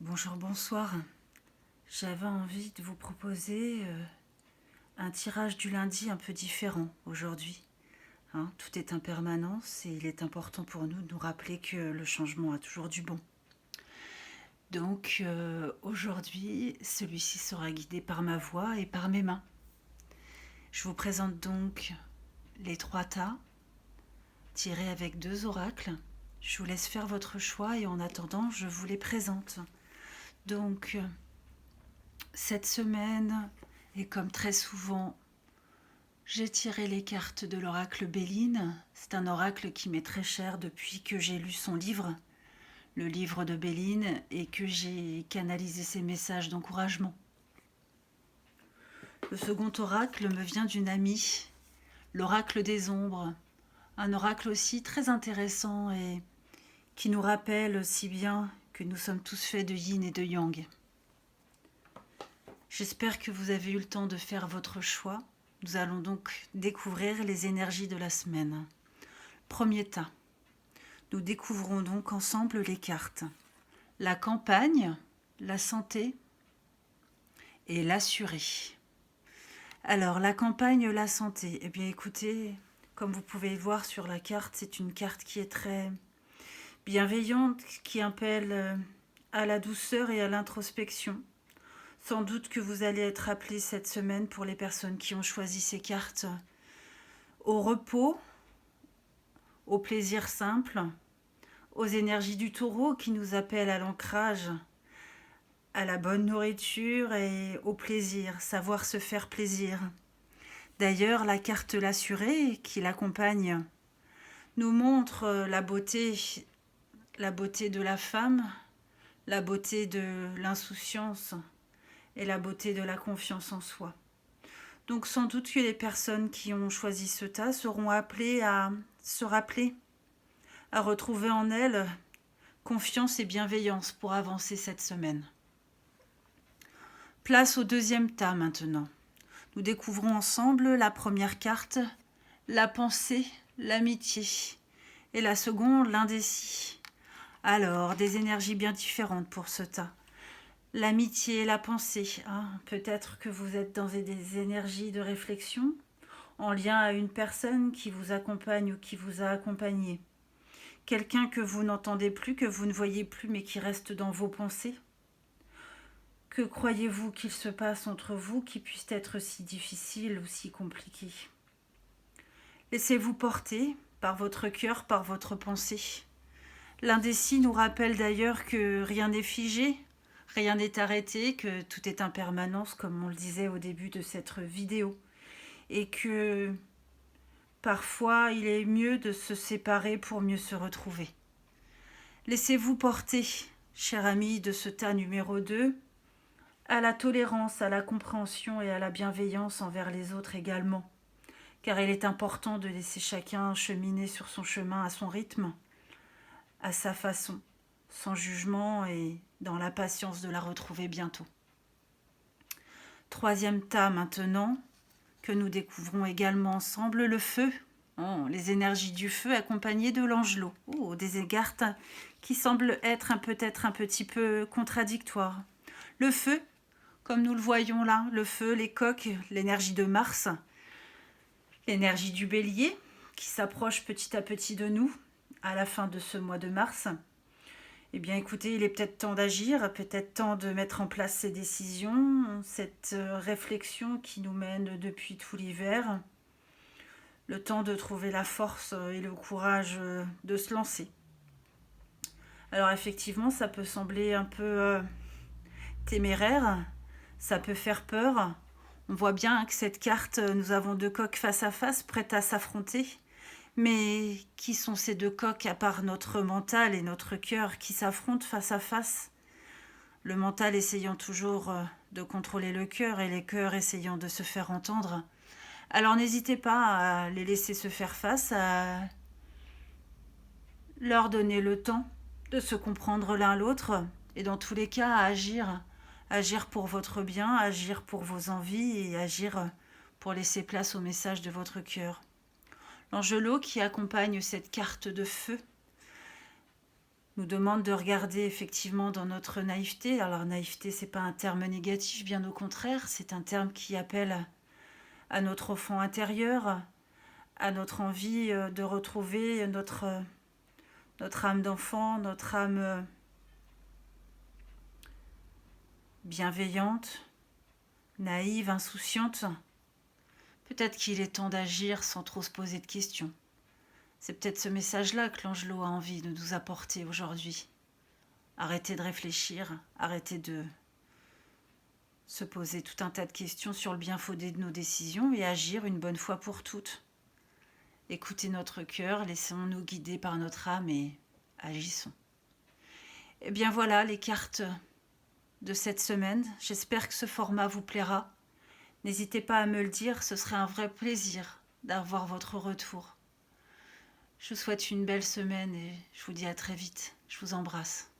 Bonjour, bonsoir. J'avais envie de vous proposer un tirage du lundi un peu différent aujourd'hui. Tout est impermanence et il est important pour nous de nous rappeler que le changement a toujours du bon. Donc aujourd'hui, celui-ci sera guidé par ma voix et par mes mains. Je vous présente donc les 3 tas tirés avec 2 oracles. Je vous laisse faire votre choix et en attendant, je vous les présente. Donc, cette semaine, et comme très souvent, j'ai tiré les cartes de l'oracle Béline. C'est un oracle qui m'est très cher depuis que j'ai lu son livre, le livre de Béline, et que j'ai canalisé ses messages d'encouragement. Le second oracle me vient d'une amie, l'oracle des ombres, un oracle aussi très intéressant et qui nous rappelle si bien que nous sommes tous faits de yin et de yang. J'espère que vous avez eu le temps de faire votre choix. Nous allons donc découvrir les énergies de la semaine. Premier tas. Nous découvrons donc ensemble les cartes. La campagne, la santé et l'assuré. Alors, la campagne, la santé. Eh bien, écoutez, comme vous pouvez le voir sur la carte, c'est une carte qui est très bienveillante, qui appelle à la douceur et à l'introspection. Sans doute que vous allez être appelés cette semaine, pour les personnes qui ont choisi ces cartes, au repos, au plaisir simple, aux énergies du taureau qui nous appellent à l'ancrage, à la bonne nourriture et au plaisir, savoir se faire plaisir. D'ailleurs, la carte l'assuré qui l'accompagne nous montre la beauté de la femme, la beauté de l'insouciance et la beauté de la confiance en soi. Donc sans doute que les personnes qui ont choisi ce tas seront appelées à se rappeler, à retrouver en elles confiance et bienveillance pour avancer cette semaine. Place au deuxième tas maintenant. Nous découvrons ensemble la première carte, la pensée, l'amitié, et la seconde, l'indécis. Alors, des énergies bien différentes pour ce tas. L'amitié, la pensée. Peut-être que vous êtes dans des énergies de réflexion en lien à une personne qui vous accompagne ou qui vous a accompagné. Quelqu'un que vous n'entendez plus, que vous ne voyez plus, mais qui reste dans vos pensées. Que croyez-vous qu'il se passe entre vous qui puisse être si difficile ou si compliqué? Laissez-vous porter par votre cœur, par votre pensée. L'indécis nous rappelle d'ailleurs que rien n'est figé, rien n'est arrêté, que tout est impermanence, comme on le disait au début de cette vidéo. Et que parfois, il est mieux de se séparer pour mieux se retrouver. Laissez-vous porter, cher ami de ce tas numéro 2, à la tolérance, à la compréhension et à la bienveillance envers les autres également. Car il est important de laisser chacun cheminer sur son chemin à son rythme, à sa façon, sans jugement et dans la patience de la retrouver bientôt. Troisième tas maintenant, que nous découvrons également ensemble, le feu. Les énergies du feu accompagnées de l'angelot. Des cartes qui semblent être peut-être un petit peu contradictoires. Le feu, comme nous le voyons là, le feu, les coques, l'énergie de Mars, l'énergie du bélier qui s'approche petit à petit de nous à la fin de ce mois de mars. Eh bien écoutez, il est peut-être temps d'agir, peut-être temps de mettre en place ces décisions, cette réflexion qui nous mène depuis tout l'hiver. Le temps de trouver la force et le courage de se lancer. Alors effectivement, ça peut sembler un peu téméraire, ça peut faire peur. On voit bien que cette carte, nous avons 2 coqs face à face, prêtes à s'affronter. Mais qui sont ces 2 coqs à part notre mental et notre cœur qui s'affrontent face à face? Le mental essayant toujours de contrôler le cœur et les cœurs essayant de se faire entendre. Alors n'hésitez pas à les laisser se faire face, à leur donner le temps de se comprendre l'un l'autre et dans tous les cas à agir. Agir pour votre bien, agir pour vos envies et agir pour laisser place au message de votre cœur. L'angelot qui accompagne cette carte de feu nous demande de regarder effectivement dans notre naïveté. Alors naïveté, c'est pas un terme négatif, bien au contraire, c'est un terme qui appelle à notre enfant intérieur, à notre envie de retrouver notre âme d'enfant, notre âme bienveillante, naïve, insouciante. Peut-être qu'il est temps d'agir sans trop se poser de questions. C'est peut-être ce message-là que l'Angelot a envie de nous apporter aujourd'hui. Arrêtez de réfléchir, arrêtez de se poser tout un tas de questions sur le bien-fondé de nos décisions et agir une bonne fois pour toutes. Écoutez notre cœur, laissons-nous guider par notre âme et agissons. Eh bien voilà les cartes de cette semaine. J'espère que ce format vous plaira. N'hésitez pas à me le dire, ce serait un vrai plaisir d'avoir votre retour. Je vous souhaite une belle semaine et je vous dis à très vite. Je vous embrasse.